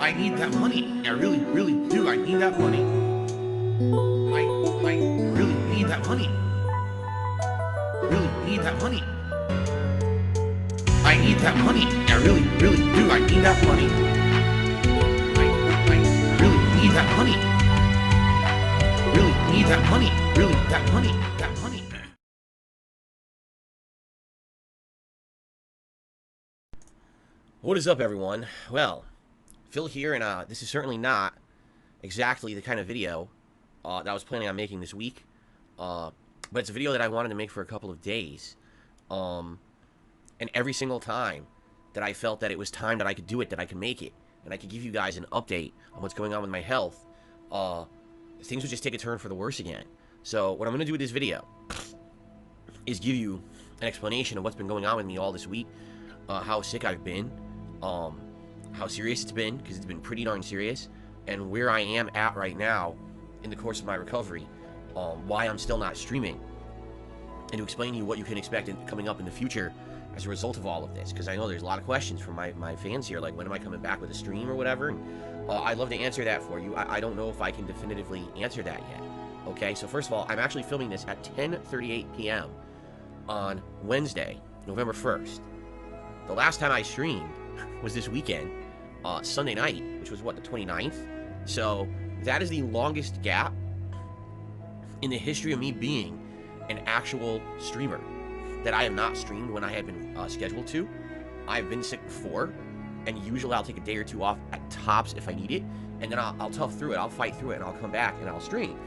I need that money. I really, really do. I need that money. I really need that money. Really need that money. I need that money. I really, really do. I need that money. I really need that money. Really need that money. Really, that money. That money. What is up, everyone? Well, Phil here, and this is certainly not exactly the kind of video that I was planning on making this week, but it's a video that I wanted to make for a couple of days, and every single time that I felt that it was time that I could do it, that I could make it, and I could give you guys an update on what's going on with my health, things would just take a turn for the worse again. So what I'm going to do with this video is give you an explanation of what's been going on with me all this week, how sick I've been, how serious it's been, because it's been pretty darn serious, and where I am at right now in the course of my recovery, why I'm still not streaming, and to explain to you what you can expect coming up in the future as a result of all of this, because I know there's a lot of questions from my fans here, like when am I coming back with a stream or whatever, and I'd love to answer that for you. I don't know if I can definitively answer that yet. Okay, so first of all, I'm actually filming this at 10:38 p.m. on Wednesday, November 1st. The last time I streamed was this weekend, Sunday night, which was, what, the 29th? So that is the longest gap in the history of me being an actual streamer that I have not streamed when I had been scheduled to. I've been sick before, and usually I'll take a day or two off at tops if I need it, and then I'll tough through it, I'll fight through it, and I'll come back and I'll stream.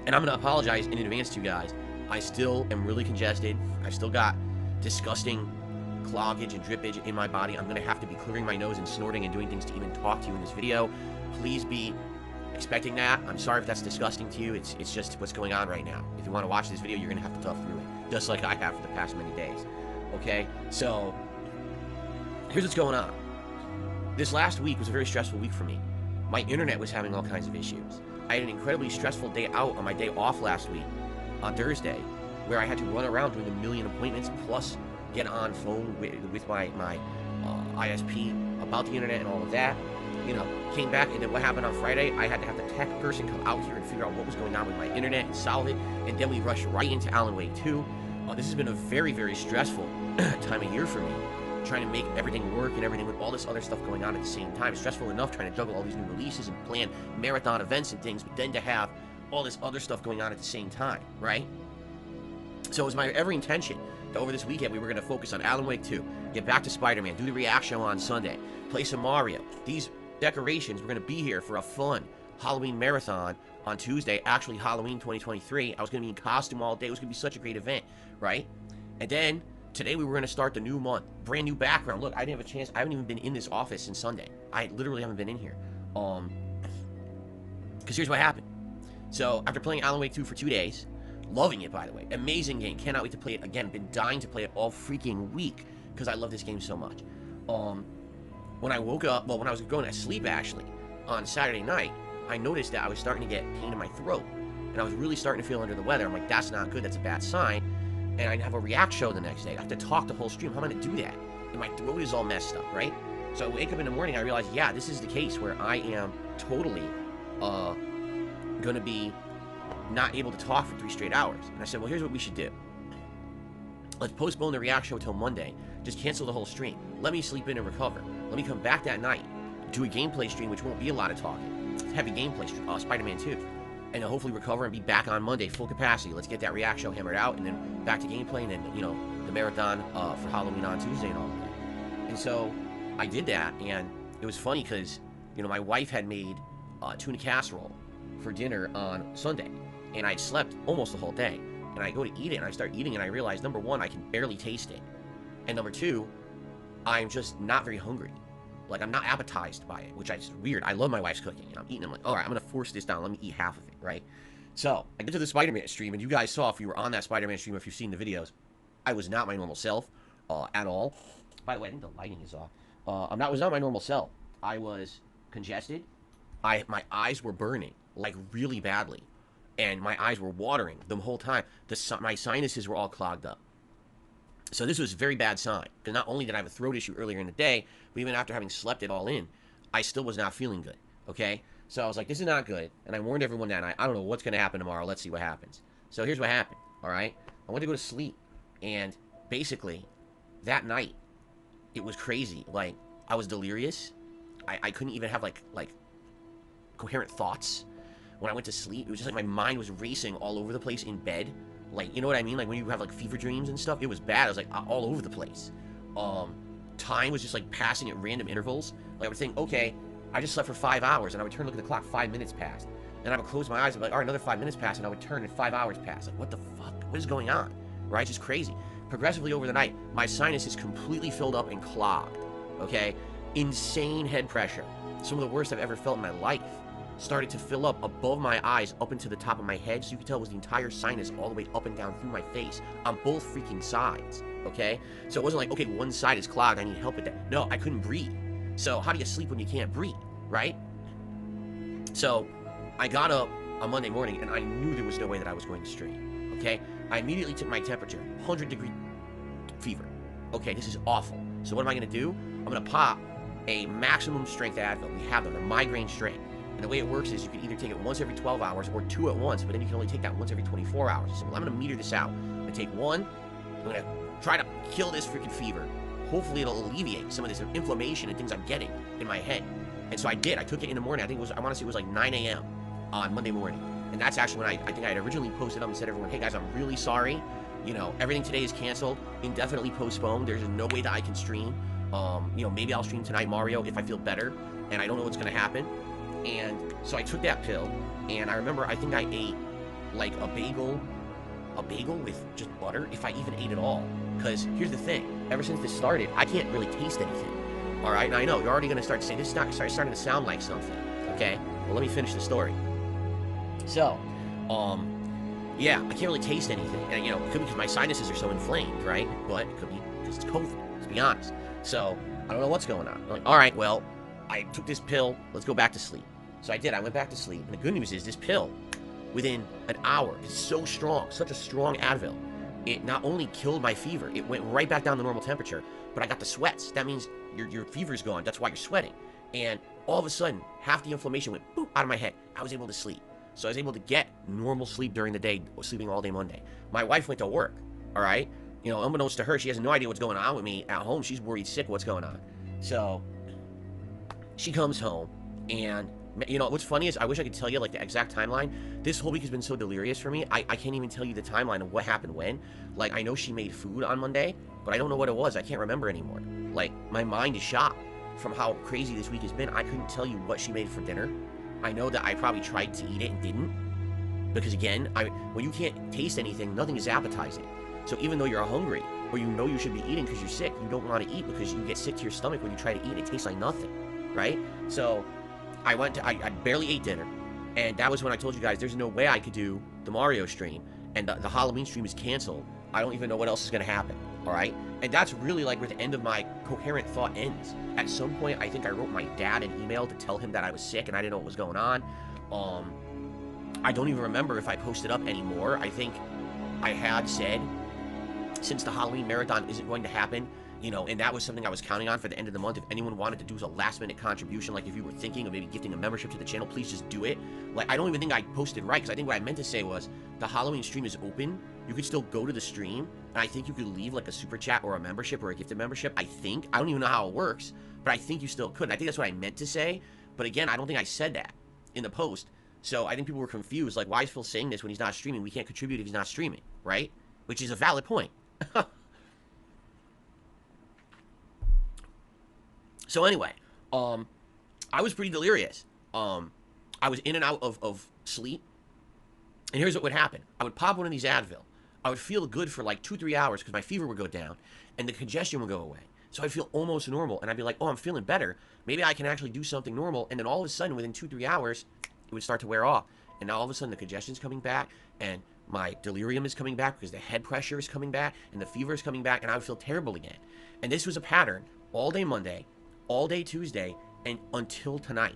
And I'm going to apologize in advance to you guys. I still am really congested. I've still got disgusting cloggage and drippage in my body. I'm going to have to be clearing my nose and snorting and doing things to even talk to you in this video. Please be expecting that. I'm sorry if that's disgusting to you. It's just what's going on right now. If you want to watch this video, you're going to have to tough through it, just like I have for the past many days. Okay? So, here's what's going on. This last week was a very stressful week for me. My internet was having all kinds of issues. I had an incredibly stressful day out on my day off last week, on Thursday, where I had to run around doing a million appointments, plus get on phone with my ISP about the internet and all of that. You know, came back, and then what happened on Friday, I had to have the tech person come out here and figure out what was going on with my internet and solve it, and then we rushed right into Alan Wake 2. This has been a very, very stressful time of year for me, trying to make everything work and everything with all this other stuff going on at the same time. It's stressful enough trying to juggle all these new releases and plan marathon events and things, but then to have all this other stuff going on at the same time, right? So it was my every intention that over this weekend we were going to focus on Alan Wake 2, get back to Spider-Man, do the reaction show on Sunday, play some Mario. These decorations were going to be here for a fun Halloween marathon on Tuesday, actually Halloween 2023. I was going to be in costume all day. It was going to be such a great event, right? And then today we were going to start the new month, brand new background. Look, I didn't have a chance. I haven't even been in this office since Sunday. I literally haven't been in here. Because here's what happened. So after playing Alan Wake 2 for 2 days, loving it, by the way, amazing game, cannot wait to play it again, been dying to play it all freaking week because I love this game so much. When I woke up, well, when I was going to sleep actually on Saturday night, I noticed that I was starting to get pain in my throat, and I was really starting to feel under the weather. I'm like, that's not good, that's a bad sign. And I have a react show the next day. I have to talk the whole stream. How am I going to do that? And my throat is all messed up, right? So I wake up in the morning, I realize, yeah, this is the case where I am totally going to be not able to talk for 3 straight hours. And I said, well, here's what we should do. Let's postpone the react show until Monday. Just cancel the whole stream. Let me sleep in and recover. Let me come back that night, do a gameplay stream, which won't be a lot of talking. Heavy gameplay stream, Spider-Man 2. And then hopefully recover and be back on Monday, full capacity. Let's get that react show hammered out, and then back to gameplay, and then, you know, the marathon for Halloween on Tuesday and all of that. And so I did that, and it was funny because, you know, my wife had made tuna casserole for dinner on Sunday, and I'd slept almost the whole day. And I go to eat it, and I start eating, and I realize, number one, I can barely taste it. And number two, I'm just not very hungry. Like, I'm not appetized by it, which is weird. I love my wife's cooking, and I'm eating. I'm like, all right, I'm going to force this down. Let me eat half of it, right? So I get to the Spider-Man stream, and you guys saw, if you were on that Spider-Man stream, if you've seen the videos, I was not my normal self at all. By the way, I think the lighting is off. I was not my normal self. I was congested. My eyes were burning, like, really badly. And my eyes were watering the whole time. My sinuses were all clogged up. So this was a very bad sign. Because not only did I have a throat issue earlier in the day, but even after having slept it all in, I still was not feeling good, okay? So I was like, this is not good, and I warned everyone that night. I don't know what's going to happen tomorrow. Let's see what happens. So here's what happened, all right? I went to go to sleep, and basically, that night, it was crazy. Like, I was delirious. I couldn't even have, like coherent thoughts. When I went to sleep, it was just like my mind was racing all over the place in bed. Like, you know what I mean? Like, when you have, like, fever dreams and stuff, it was bad. I was, like, all over the place. Time was just, like, passing at random intervals. Like, I would think, okay, I just slept for 5 hours, and I would turn, look at the clock, 5 minutes passed. Then I would close my eyes and be like, all right, another 5 minutes passed, and I would turn, and 5 hours passed. Like, what the fuck? What is going on? Right? Just crazy. Progressively over the night, my sinuses completely filled up and clogged. Okay? Insane head pressure. Some of the worst I've ever felt in my life. Started to fill up above my eyes, up into the top of my head, so you could tell it was the entire sinus all the way up and down through my face on both freaking sides. Okay? So it wasn't like, okay, one side is clogged, I need help with that. No, I couldn't breathe. So how do you sleep when you can't breathe? Right? So I got up on Monday morning, and I knew there was no way that I was going to stream. Okay? I immediately took my temperature, 100-degree fever. Okay, this is awful. So what am I going to do? I'm going to pop a maximum strength Advil. We have them. They're migraine strength. And the way it works is you can either take it once every 12 hours or 2 at once, but then you can only take that once every 24 hours. So I'm going to meter this out. I'm going to take one. I'm going to try to kill this freaking fever. Hopefully it'll alleviate some of this inflammation and things I'm getting in my head. And so I did. I took it in the morning. I want to say it was like 9 a.m. on Monday morning. And that's actually when I think I had originally posted up and said to everyone, hey guys, I'm really sorry. You know, everything today is canceled, indefinitely postponed. There's no way that I can stream. You know, maybe I'll stream tonight Mario if I feel better. And I don't know what's going to happen. And so I took that pill, and I remember I think I ate like a bagel with just butter, if I even ate at all. Because here's the thing, ever since this started, I can't really taste anything. All right, and I know you're already gonna start saying this is not starting to sound like something. Okay, well let me finish the story. So, yeah, I can't really taste anything, and you know, it could be because my sinuses are so inflamed, right? But it could be because it's COVID. To be honest, so I don't know what's going on. I'm like, all right, well, I took this pill. Let's go back to sleep. So I did. I went back to sleep. And the good news is this pill, within an hour, is so strong, such a strong Advil. It not only killed my fever, it went right back down to normal temperature, but I got the sweats. That means your fever's gone. That's why you're sweating. And all of a sudden, half the inflammation went boop out of my head. I was able to sleep. So I was able to get normal sleep during the day, sleeping all day Monday. My wife went to work, all right? You know, unbeknownst to her, she has no idea what's going on with me at home. She's worried sick what's going on. So she comes home, and you know, what's funny is I wish I could tell you, like, the exact timeline. This whole week has been so delirious for me, I can't even tell you the timeline of what happened when. Like, I know she made food on Monday, but I don't know what it was. I can't remember anymore. Like, my mind is shot from how crazy this week has been. I couldn't tell you what she made for dinner. I know that I probably tried to eat it and didn't. Because, again, when you can't taste anything, nothing is appetizing. So even though you're hungry, or you know you should be eating because you're sick, you don't want to eat because you get sick to your stomach when you try to eat. It tastes like nothing, right? So I barely ate dinner, and that was when I told you guys there's no way I could do the Mario stream, and the Halloween stream is canceled. I don't even know what else is going to happen, all right? And that's really like where the end of my coherent thought ends. At some point, I think I wrote my dad an email to tell him that I was sick and I didn't know what was going on. I don't even remember if I posted up anymore. I think I had said, since the Halloween marathon isn't going to happen, you know, and that was something I was counting on for the end of the month. If anyone wanted to do a last-minute contribution, like if you were thinking of maybe gifting a membership to the channel, please just do it. Like, I don't even think I posted right, because I think what I meant to say was the Halloween stream is open. You could still go to the stream, and I think you could leave, like, a super chat or a membership or a gifted membership, I think. I don't even know how it works, but I think you still could. And I think that's what I meant to say, but again, I don't think I said that in the post. So I think people were confused, like, why is Phil saying this when he's not streaming? We can't contribute if he's not streaming, right? Which is a valid point. So anyway, I was pretty delirious. I was in and out of sleep. And here's what would happen. I would pop one of these Advil. I would feel good for like 2-3 hours because my fever would go down and the congestion would go away. So I'd feel almost normal, and I'd be like, oh, I'm feeling better. Maybe I can actually do something normal. And then all of a sudden, within 2-3 hours, it would start to wear off. And now all of a sudden, the congestion's coming back, and my delirium is coming back because the head pressure is coming back, and the fever is coming back, and I would feel terrible again. And this was a pattern all day Monday, all day Tuesday, and until tonight.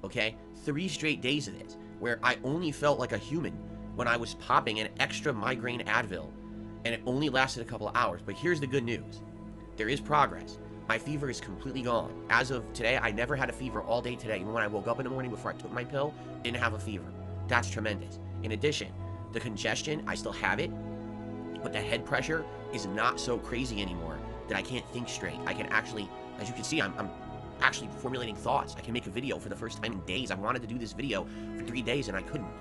Okay? 3 straight days of this, where I only felt like a human when I was popping an extra migraine Advil, and it only lasted a couple of hours. But here's the good news. There is progress. My fever is completely gone. As of today, I never had a fever all day today. Even when I woke up in the morning before I took my pill, didn't have a fever. That's tremendous. In addition, the congestion, I still have it, but the head pressure is not so crazy anymore that I can't think straight. I can actually, as you can see, I'm actually formulating thoughts. I can make a video for the first time in days. I wanted to do this video for 3 days and I couldn't.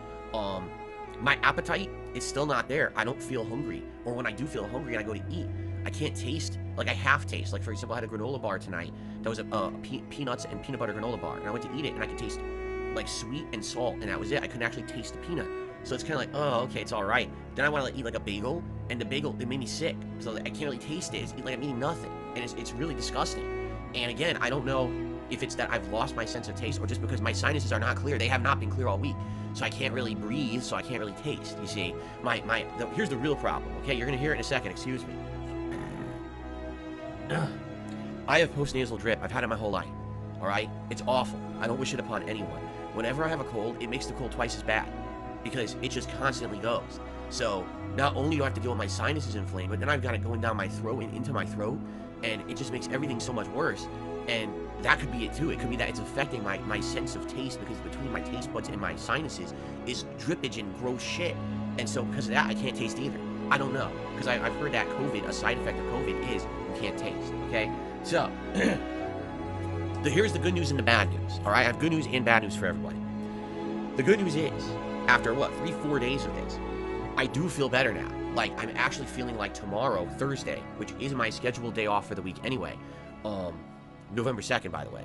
My appetite is still not there. I don't feel hungry. Or when I do feel hungry and I go to eat, I can't taste, like I half taste. Like for example, I had a granola bar tonight. That was a peanuts and peanut butter granola bar. And I went to eat it and I could taste like sweet and salt, and that was it. I couldn't actually taste the peanut. So it's kind of like, oh, okay, it's all right. Then I want to eat like a bagel, and the bagel, it made me sick. So I can't really taste it. It's like I'm eating nothing. And it's really disgusting. And again, I don't know if it's that I've lost my sense of taste or just because my sinuses are not clear. They have not been clear all week. So I can't really breathe, so I can't really taste. You see, here's the real problem, okay? You're going to hear it in a second. Excuse me. I have postnasal drip. I've had it my whole life, all right? It's awful. I don't wish it upon anyone. Whenever I have a cold, it makes the cold twice as bad because it just constantly goes. So not only do I have to deal with my sinuses inflamed, but then I've got it going down my throat and into my throat, and it just makes everything so much worse. And that could be it too. It could be that it's affecting my sense of taste because between my taste buds and my sinuses is drippage and gross shit. And so because of that, I can't taste either. I don't know, because I've heard that COVID, a side effect of COVID is you can't taste, okay? So, here's the good news and the bad news, all right? I have good news and bad news for everybody. The good news is, after what, 3-4 days of this, I do feel better now. Like, I'm actually feeling like tomorrow, Thursday, which is my scheduled day off for the week anyway, November 2nd, by the way,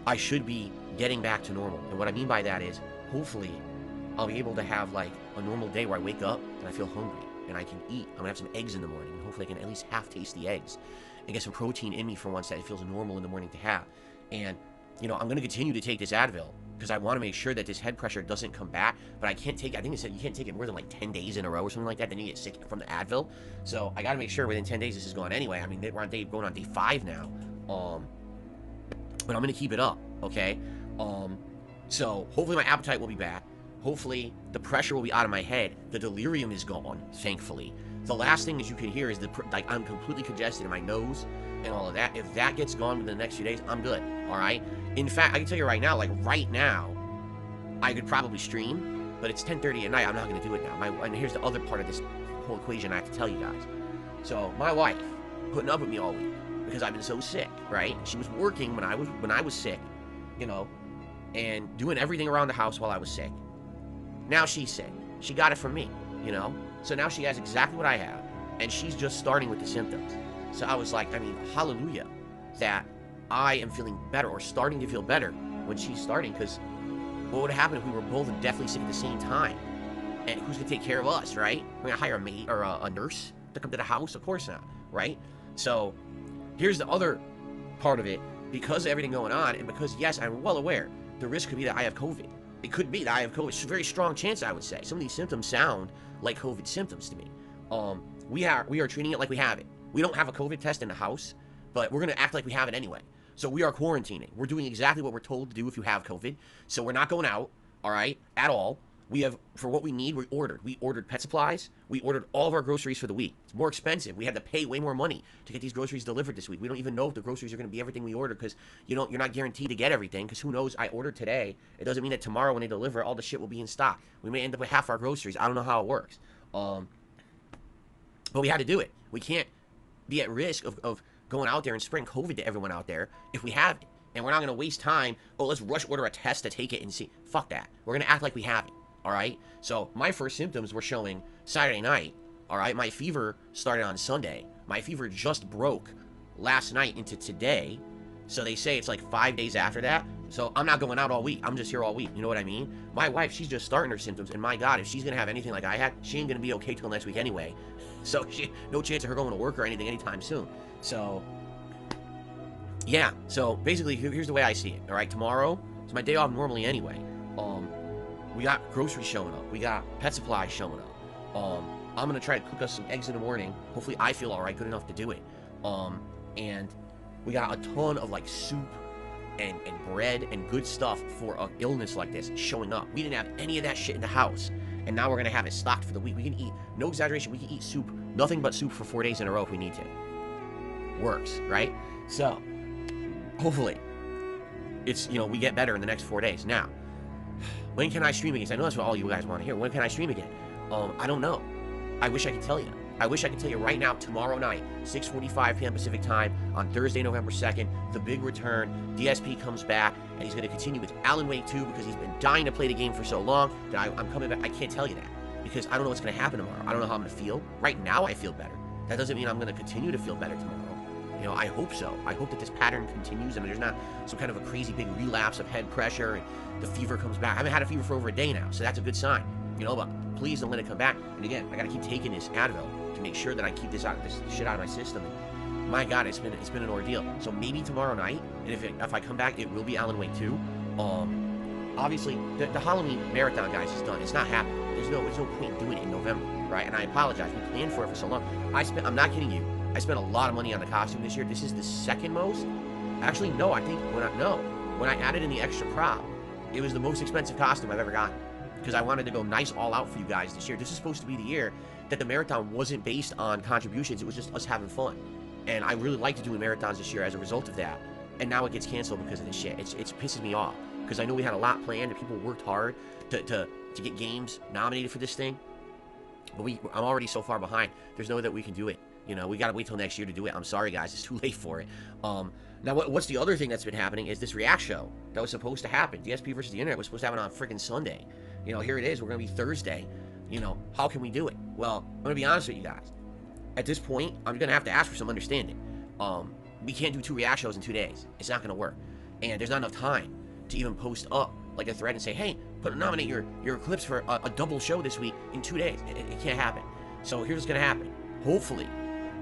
I should be getting back to normal. And what I mean by that is, hopefully, I'll be able to have, like, a normal day where I wake up and I feel hungry and I can eat. I'm gonna have some eggs in the morning, and hopefully I can at least half taste the eggs and get some protein in me for once that it feels normal in the morning to have. And, you know, I'm gonna continue to take this Advil because I want to make sure that this head pressure doesn't come back, but I can't take it. I think it said you can't take it more than like 10 days in a row or something like that, then you get sick from the Advil. So I gotta make sure within 10 days this is gone anyway. I mean, we're on going on day 5 now. But I'm gonna keep it up, okay? So hopefully my appetite will be back. Hopefully the pressure will be out of my head. The delirium is gone, thankfully. The last thing as you can hear is like I'm completely congested in my nose and all of that. If that gets gone within the next few days, I'm good, all right? In fact, I can tell you right now, like right now, I could probably stream, but it's 10:30 at night. I'm not gonna do it now. And here's the other part of this whole equation I have to tell you guys. So my wife putting up with me all week because I've been so sick, right? She was working when I was sick, you know, and doing everything around the house while I was sick. Now she's sick. She got it from me, you know? So now she has exactly what I have, and she's just starting with the symptoms. So I was like, I mean, hallelujah, that I am feeling better or starting to feel better when she's starting, because what would happen if we were both deathly sick at the same time? And who's going to take care of us, right? We're going to hire a maid or a nurse to come to the house? Of course not, right? So here's the other part of it. Because of everything going on, and because, yes, I'm well aware, the risk could be that I have COVID. It could be that I have COVID. It's a very strong chance, I would say. Some of these symptoms sound like COVID symptoms to me. We are treating it like we have it. We don't have a COVID test in the house, but we're going to act like we have it anyway. So we are quarantining. We're doing exactly what we're told to do if you have COVID. So we're not going out, all right, at all. We have, for what we need, we ordered pet supplies. We ordered all of our groceries for the week. It's more expensive. We had to pay way more money to get these groceries delivered this week. We don't even know if the groceries are going to be everything we ordered because you're not guaranteed to get everything because who knows, I ordered today. It doesn't mean that tomorrow when they deliver, all the shit will be in stock. We may end up with half our groceries. I don't know how it works. But we had to do it. We can't be at risk of going out there and spreading COVID to everyone out there if we have it. And we're not going to waste time. Oh, let's rush order a test to take it and see. Fuck that. We're going to act like we have it. All right, so my first symptoms were showing Saturday night. All right, my fever started on Sunday. My fever just broke last night into today. So they say it's like 5 days after that. So I'm not going out all week. I'm just here all week. You know what I mean? My wife, she's just starting her symptoms. And my God, if she's going to have anything like I had, she ain't going to be okay till next week anyway. So no chance of her going to work or anything anytime soon. So, yeah. So basically, here's the way I see it. All right, tomorrow is my day off normally anyway. We got groceries showing up. We got pet supplies showing up. I'm going to try to cook us some eggs in the morning. Hopefully I feel all right, good enough to do it. And we got a ton of like soup and bread and good stuff for an illness like this showing up. We didn't have any of that shit in the house. And now we're going to have it stocked for the week. We can eat, no exaggeration, we can eat soup, nothing but soup for 4 days in a row if we need to. Works, right? So, hopefully, it's, you know, we get better in the next 4 days. Now, when can I stream again? I know that's what all you guys want to hear. When can I stream again? I don't know. I wish I could tell you. I wish I could tell you right now, tomorrow night, 6:45 p.m. Pacific time, on Thursday, November 2nd, the big return. DSP comes back, and he's going to continue with Alan Wake 2 because he's been dying to play the game for so long that I'm coming back. I can't tell you that because I don't know what's going to happen tomorrow. I don't know how I'm going to feel. Right now, I feel better. That doesn't mean I'm going to continue to feel better tomorrow. You know, I hope so. I hope that this pattern continues and there's not some kind of a crazy big relapse of head pressure and the fever comes back. I haven't had a fever for over a day now, so that's a good sign. You know, but please don't let it come back. And again, I got to keep taking this Advil to make sure that I keep this shit out of my system. And my God, it's been an ordeal. So maybe tomorrow night, and if I come back, it will be Alan Wake 2. Obviously, the Halloween marathon, guys, is done. It's not happening. There's no point doing it in November, right? And I apologize. We planned for it for so long. I'm not kidding you. I spent a lot of money on the costume this year. This is the second most. Actually, no. I think when I added in the extra prop, it was the most expensive costume I've ever gotten because I wanted to go nice all out for you guys this year. This is supposed to be the year that the marathon wasn't based on contributions. It was just us having fun. And I really liked doing marathons this year as a result of that. And now it gets canceled because of this shit. It pisses me off because I know we had a lot planned and people worked hard to get games nominated for this thing. But I'm already so far behind. There's no way that we can do it. You know, we got to wait till next year to do it. I'm sorry, guys. It's too late for it. Now, what's the other thing that's been happening is this React show that was supposed to happen. DSP versus the Internet was supposed to happen on freaking Sunday. You know, here it is. We're going to be Thursday. You know, how can we do it? Well, I'm going to be honest with you guys. At this point, I'm going to have to ask for some understanding. We can't do 2 React shows in 2 days. It's not going to work. And there's not enough time to even post up like a thread and say, hey, nominate your clips for a double show this week in 2 days. It can't happen. So here's what's going to happen. Hopefully,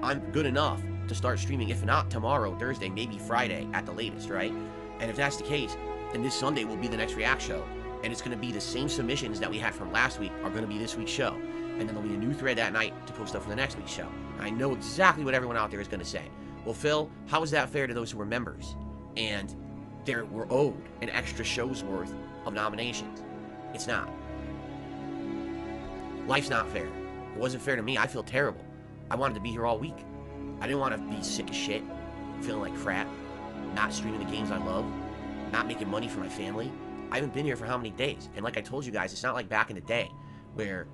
I'm good enough to start streaming, if not tomorrow, Thursday, maybe Friday at the latest, right? And if that's the case, then this Sunday will be the next React show. And it's going to be the same submissions that we had from last week are going to be this week's show. And then there'll be a new thread that night to post up for the next week's show. I know exactly what everyone out there is going to say. Well, Phil, how is that fair to those who were members? And they were owed an extra show's worth of nominations. It's not. Life's not fair. It wasn't fair to me. I feel terrible. I wanted to be here all week. I didn't want to be sick as shit, feeling like crap, not streaming the games I love, not making money for my family. I haven't been here for how many days? And like I told you guys, it's not like back in the day where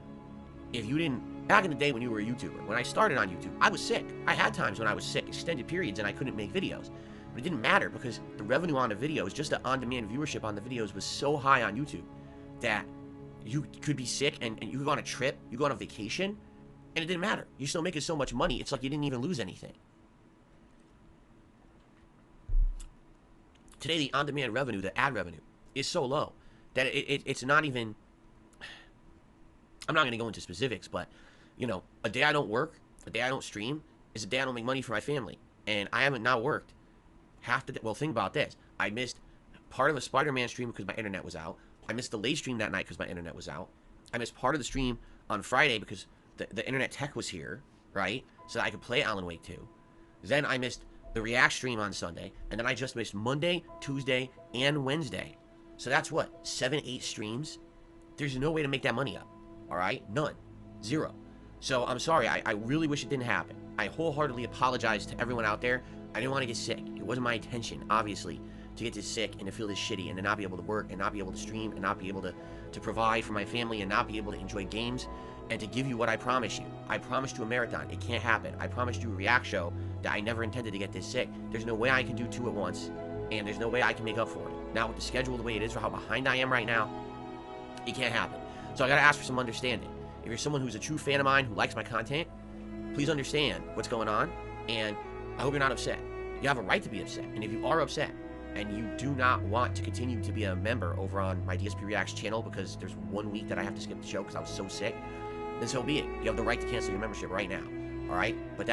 back in the day when you were a YouTuber, when I started on YouTube, I was sick. I had times when I was sick, extended periods, and I couldn't make videos. But it didn't matter because the revenue on the videos, just the on-demand viewership on the videos was so high on YouTube that you could be sick and you go on a trip, you go on a vacation, and it didn't matter. You're still making so much money, it's like you didn't even lose anything. Today, the on-demand revenue, the ad revenue, is so low that it's not even... I'm not going to go into specifics, but, you know, a day I don't work, a day I don't stream, is a day I don't make money for my family. And I haven't now worked half the day. Well, think about this. I missed part of a Spider-Man stream because my internet was out. I missed the late stream that night because my internet was out. I missed part of the stream on Friday because the internet tech was here, right? So that I could play Alan Wake 2. Then I missed the React stream on Sunday. And then I just missed Monday, Tuesday, and Wednesday. So that's what? 7, 8 streams? There's no way to make that money up. All right? None. Zero. So I'm sorry. I really wish it didn't happen. I wholeheartedly apologize to everyone out there. I didn't want to get sick. It wasn't my intention, obviously, to get this sick and to feel this shitty and to not be able to work and not be able to stream and not be able to provide for my family and not be able to enjoy games and to give you what I promised you. I promised you a marathon. It can't happen. I promised you a React show that I never intended to get this sick. There's no way I can do 2 at once, and there's no way I can make up for it. Now, with the schedule the way it is for how behind I am right now, it can't happen. So I gotta ask for some understanding. If you're someone who's a true fan of mine who likes my content, please understand what's going on, and I hope you're not upset. You have a right to be upset, and if you are upset, and you do not want to continue to be a member over on my DSP Reacts channel because there's 1 week that I have to skip the show because I was so sick, then so be it. You have the right to cancel your membership right now, all right? But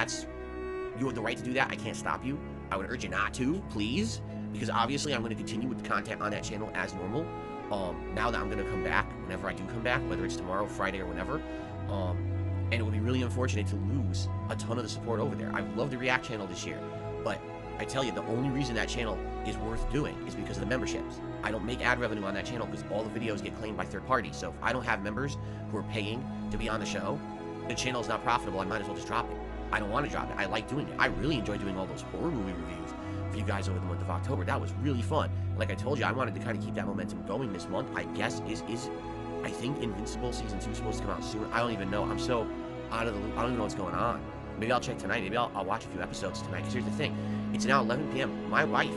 you have the right to do that. I can't stop you. I would urge you not to, please, because obviously I'm going to continue with the content on that channel as normal. Now that I'm going to come back, whenever I do come back, whether it's tomorrow, Friday, or whenever, and it would be really unfortunate to lose a ton of the support over there. I love the React channel this year, but I tell you, the only reason that channel is worth doing is because of the memberships. I don't make ad revenue on that channel because all the videos get claimed by third parties. So if I don't have members who are paying to be on the show, the channel is not profitable. I might as well just drop it. I don't want to drop it. I like doing it. I really enjoy doing all those horror movie reviews. for you guys over the month of October. That was really fun. Like I told you, I wanted to kind of keep that momentum going this month. I guess I think Invincible Season 2 is supposed to come out soon. I don't even know. I'm so out of the loop. I don't even know what's going on. Maybe I'll check tonight. Maybe I'll watch a few episodes tonight. Because here's the thing. It's now 11 p.m. My wife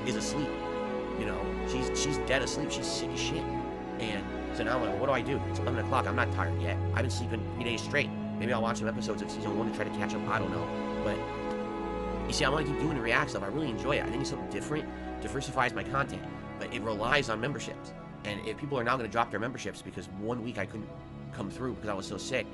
is asleep. You know, she's dead asleep. She's sick as shit. And so now I'm like, well, what do I do? It's 11 o'clock. I'm not tired yet. I've been sleeping 3 days straight. Maybe I'll watch some episodes of Season 1 to try to catch up. I don't know. But you see, I want to keep doing the React stuff. I really enjoy it. I think it's something different. Diversifies my content. But it relies on memberships. And if people are now going to drop their memberships because 1 week I couldn't come through because I was so sick,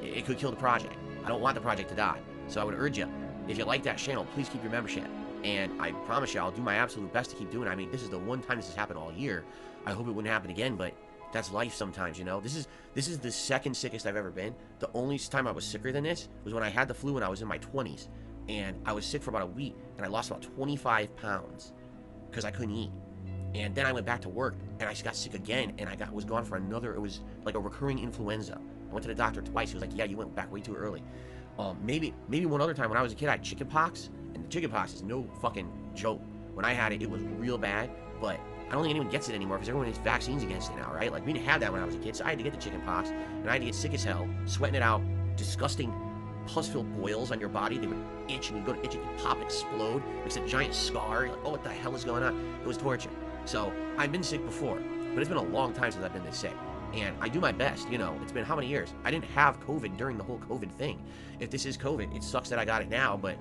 it could kill the project. I don't want the project to die. So I would urge you, if you like that channel, please keep your membership. And I promise you, I'll do my absolute best to keep doing it. I mean, this is the one time this has happened all year. I hope it wouldn't happen again, but that's life sometimes, you know. This is the second sickest I've ever been. The only time I was sicker than this was when I had the flu when I was in my 20s. And I was sick for about a week, and I lost about 25 pounds because I couldn't eat. And then I went back to work, and I got sick again, and was gone for another, it was like a recurring influenza. I went to the doctor twice. He was like, yeah, you went back way too early. Maybe one other time when I was a kid, I had chicken pox, and the chicken pox is no fucking joke. When I had it, it was real bad, but I don't think anyone gets it anymore because everyone gets vaccines against it now, right? Like, we didn't have that when I was a kid, so I had to get the chicken pox, and I had to get sick as hell, sweating it out, disgusting pus-filled boils on your body. They would itch, and you go to itch, and you pop, explode, makes a giant scar. You're like, oh, what the hell is going on? It was torture. So, I've been sick before, but it's been a long time since I've been this sick. And I do my best, you know. It's been how many years? I didn't have COVID during the whole COVID thing. If this is COVID, it sucks that I got it now, but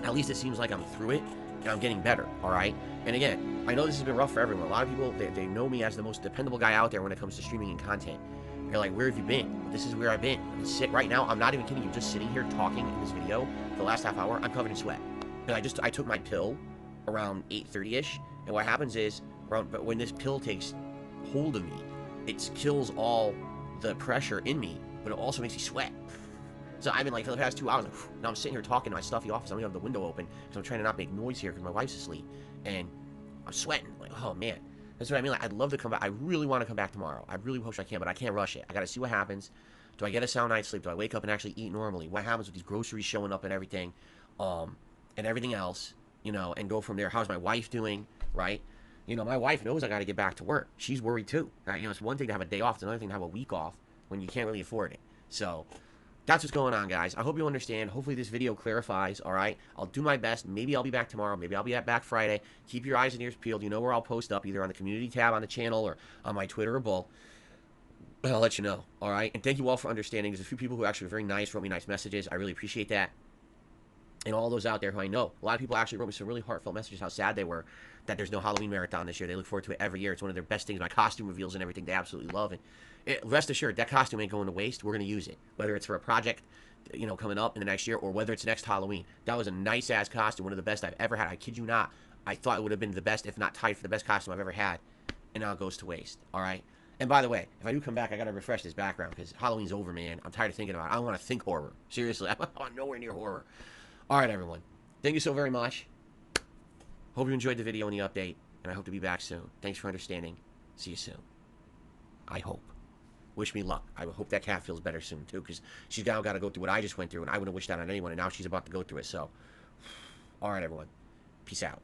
at least it seems like I'm through it, and I'm getting better, all right? And again, I know this has been rough for everyone. A lot of people, they know me as the most dependable guy out there when it comes to streaming and content. They're like, where have you been? This is where I've been. I've been sick right now. I'm not even kidding you. Just sitting here talking in this video for the last half hour, I'm covered in sweat. And I took my pill around 8:30ish, and what happens is, when this pill takes hold of me, it kills all the pressure in me, but it also makes me sweat. So I've been like, for the past 2 hours, now I'm sitting here talking in my stuffy office. I don't even have the window open because I'm trying to not make noise here because my wife's asleep, and I'm sweating. Like, oh man, that's what I mean. Like, I'd love to come back. I really want to come back tomorrow. I really wish I can, but I can't rush it. I got to see what happens. Do I get a sound night's sleep? Do I wake up and actually eat normally? What happens with these groceries showing up and everything, and everything else, you know, and go from there. How's my wife doing, right? You know, my wife knows I got to get back to work. She's worried too. Right? You know, it's one thing to have a day off. It's another thing to have a week off when you can't really afford it. So that's what's going on, guys. I hope you understand. Hopefully this video clarifies, all right? I'll do my best. Maybe I'll be back tomorrow. Maybe I'll be back Friday. Keep your eyes and ears peeled. You know where I'll post up, either on the community tab on the channel or on my Twitter or both. I'll let you know, all right? And thank you all for understanding. There's a few people who actually were very nice, wrote me nice messages. I really appreciate that. And all those out there who I know. A lot of people actually wrote me some really heartfelt messages how sad they were that there's no Halloween marathon this year. They look forward to it every year. It's one of their best things. My costume reveals and everything they absolutely love. And rest assured, that costume ain't going to waste. We're going to use it. Whether it's for a project, you know, coming up in the next year, or whether it's next Halloween. That was a nice-ass costume. One of the best I've ever had. I kid you not. I thought it would have been the best, if not tied for the best costume I've ever had. And now it goes to waste. All right? And by the way, if I do come back, I got to refresh this background because Halloween's over, man. I'm tired of thinking about it. I don't want to think horror. Seriously. I want nowhere near horror. All right, everyone. Thank you so very much. Hope you enjoyed the video and the update, and I hope to be back soon. Thanks for understanding. See you soon. I hope. Wish me luck. I hope that cat feels better soon, too, because she's now got to go through what I just went through, and I wouldn't wish that on anyone, and now she's about to go through it, so. All right, everyone. Peace out.